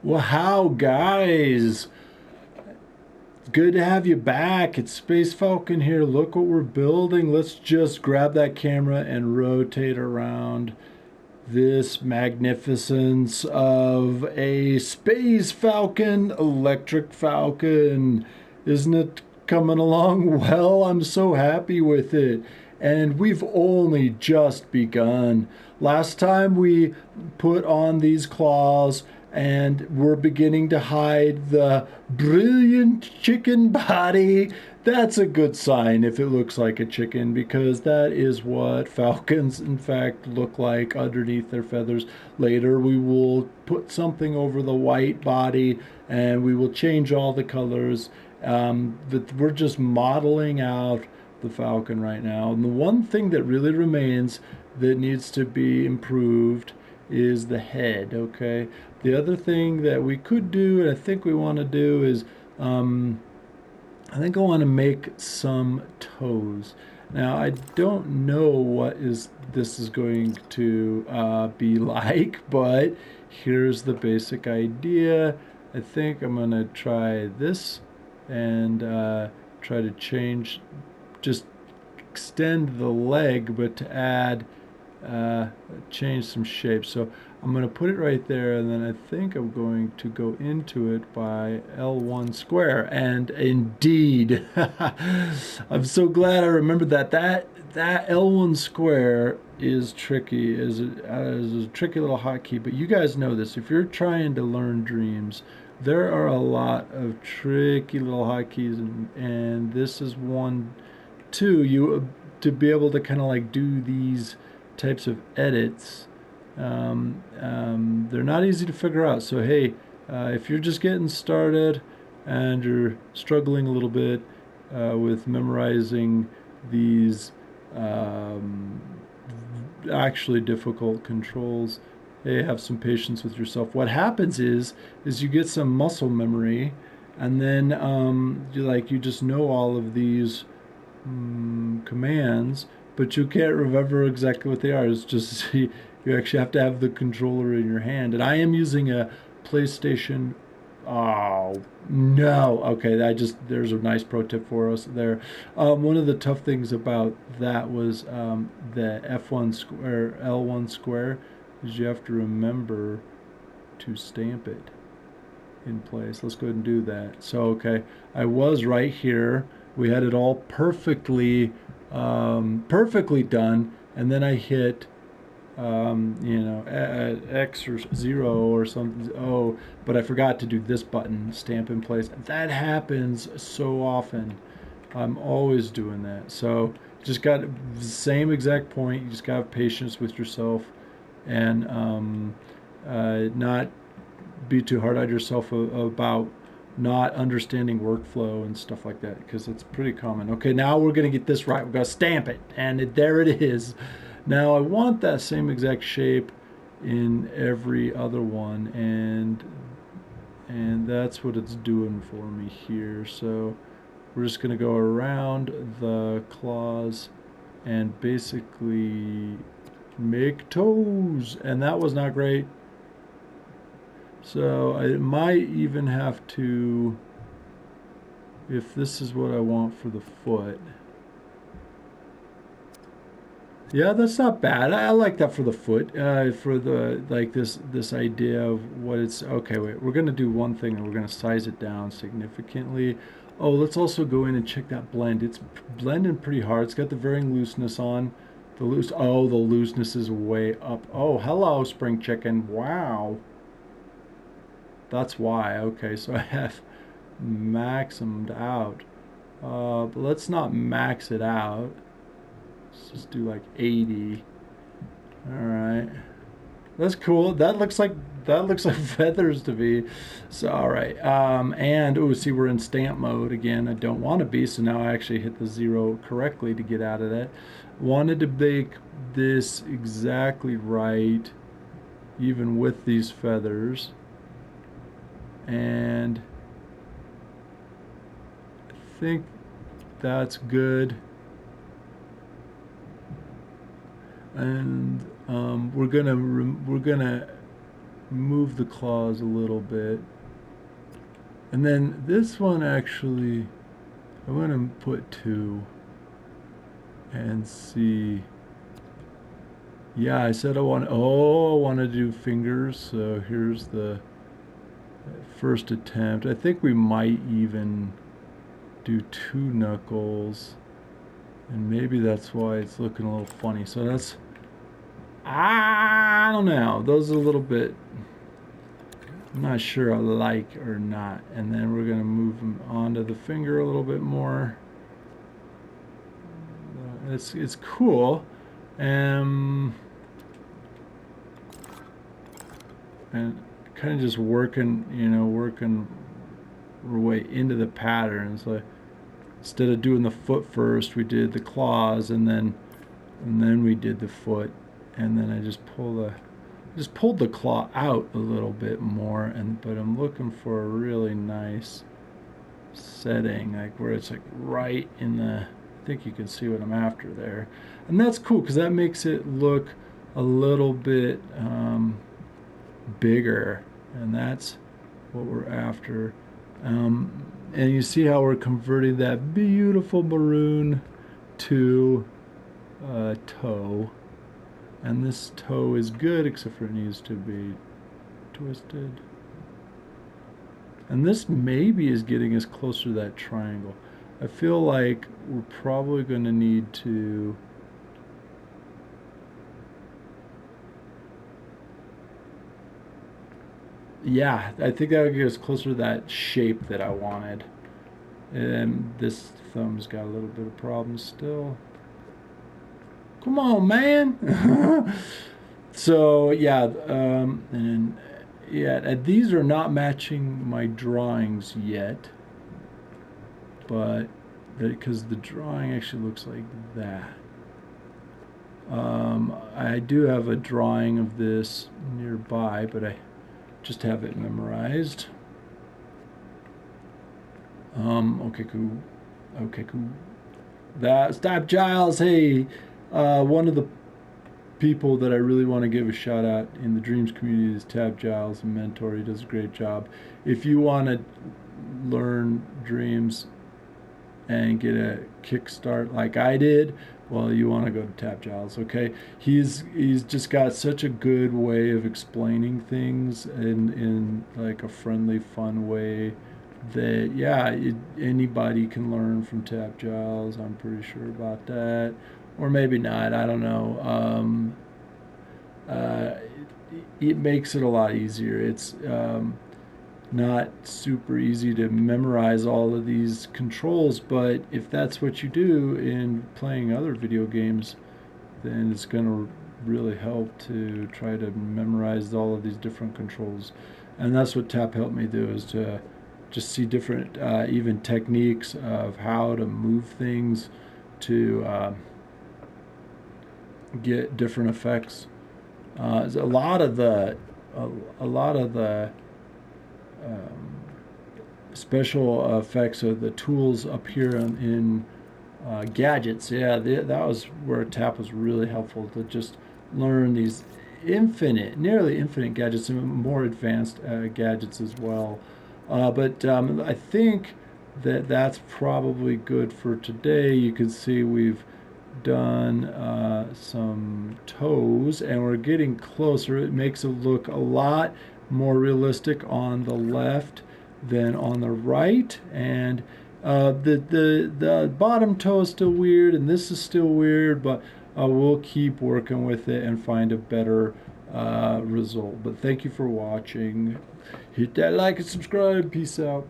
Wow, guys. Good to have you back. It's Space Falcon here. Look what we're building. Let's just grab that camera and rotate around this magnificence of a Space Falcon, Electric Falcon. Isn't it coming along well? I'm so happy with it. And we've only just begun. Last time we put on these claws and we're beginning to hide the brilliant chicken body. That's a good sign if it looks like a chicken, because that is what falcons in fact look like underneath their feathers. Later we will put something over the white body and we will change all the colors, but we're just modeling out the falcon right now. And the one thing that really remains that needs to be improved is the head. Okay, the other thing that we could do, and I think we want to do, is I think I want to make some toes. Now I don't know what this is going to be like, but here's the basic idea. I think I'm gonna try this and try to just extend the leg, but to add, change some shape. So I'm going to put it right there, and then I think I'm going to go into it by L1 square. And indeed, I'm so glad I remembered that. That L1 square is tricky, is a tricky little hotkey, but you guys know this. If you're trying to learn dreams, there are a lot of tricky little hotkeys, and this is one too. You to be able to kind of like do these types of edits, they're not easy to figure out. So hey, if you're just getting started and you're struggling a little bit with memorizing these actually difficult controls, hey, have some patience with yourself. What happens is you get some muscle memory, and then you just know all of these commands, but you can't remember exactly what they are. It's just you actually have to have the controller in your hand. And I am using a PlayStation. Oh no! Okay, there's a nice pro tip for us there. One of the tough things about that was the F1 square, L1 square, is you have to remember to stamp it in place. Let's go ahead and do that. So okay, I was right here. We had it all perfectly done, and then I hit X or 0 or something. Oh, but I forgot to do this button, stamp in place. That happens so often. I'm always doing that. So just got the same exact point. You just got to have patience with yourself, and not be too hard on yourself about not understanding workflow and stuff like that, because it's pretty common. Okay, now we're going to get this right. We're going to stamp it, and there it is. Now I want that same exact shape in every other one, and that's what it's doing for me here. So we're just going to go around the claws and basically make toes, and that was not great. So I might even have to, if this is what I want for the foot. Yeah, that's not bad. I like that for the foot. For the this idea of what it's. Okay, wait. We're gonna do one thing, and we're gonna size it down significantly. Oh, let's also go in and check that blend. It's blending pretty hard. It's got the varying looseness on. The looseness is way up. Oh, hello, spring chicken. Wow. That's why. Okay, so I have maximed out. But let's not max it out. Let's just do like 80. All right. That's cool. That looks like feathers to me. So all right. And oh, see, we're in stamp mode again. I don't want to be, so now I actually hit the 0 correctly to get out of that. Wanted to make this exactly right, even with these feathers. And I think that's good. And we're gonna move the claws a little bit. And then this one actually, I'm going to put 2 and see. Yeah, I said I want to do fingers, so here's the first attempt. I think we might even do 2 knuckles, and maybe that's why it's looking a little funny. So that's, I don't know, those are a little bit, I'm not sure I like or not. And then we're going to move them onto the finger a little bit more. It's cool. And kind of just working, working our way into the pattern. So instead of doing the foot first, we did the claws, and then we did the foot, and then I just pulled the claw out a little bit more, but I'm looking for a really nice setting, like where it's like right in the, I think you can see what I'm after there. And that's cool because that makes it look a little bit bigger, and that's what we're after. And you see how we're converting that beautiful maroon to toe. And this toe is good, except for it needs to be twisted. And this maybe is getting us closer to that triangle. I feel like we're probably going to need to yeah, I think that would get us closer to that shape that I wanted. And this thumb's got a little bit of problems still. Come on, man. So yeah, and yeah, these are not matching my drawings yet, but because the drawing actually looks like that. I do have a drawing of this nearby, but I just have it memorized. Okay, cool. Okay, cool. Stop, Giles. Hey, one of the people that I really want to give a shout out in the Dreams community is Tab Giles, a mentor. He does a great job. If you want to learn Dreams and get a kickstart like I did, well, you want to go to Tab Giles, okay? He's just got such a good way of explaining things in like a friendly, fun way that, yeah, anybody can learn from Tab Giles. I'm pretty sure about that. Or maybe not, I don't know. It makes it a lot easier. It's not super easy to memorize all of these controls, but if that's what you do in playing other video games, then it's going to really help to try to memorize all of these different controls. And that's what Tap helped me do, is to just see different even techniques of how to move things to get different effects. A lot of the special effects of the tools up here in gadgets. Yeah, that was where Tap was really helpful, to just learn these nearly infinite gadgets, and more advanced gadgets as well. But I think that's probably good for today. You can see we've done some toes, and we're getting closer. It makes it look a lot more realistic on the left than on the right, and the bottom toe is still weird, and this is still weird, but we'll keep working with it and find a better result. But thank you for watching. Hit that like and subscribe. Peace out.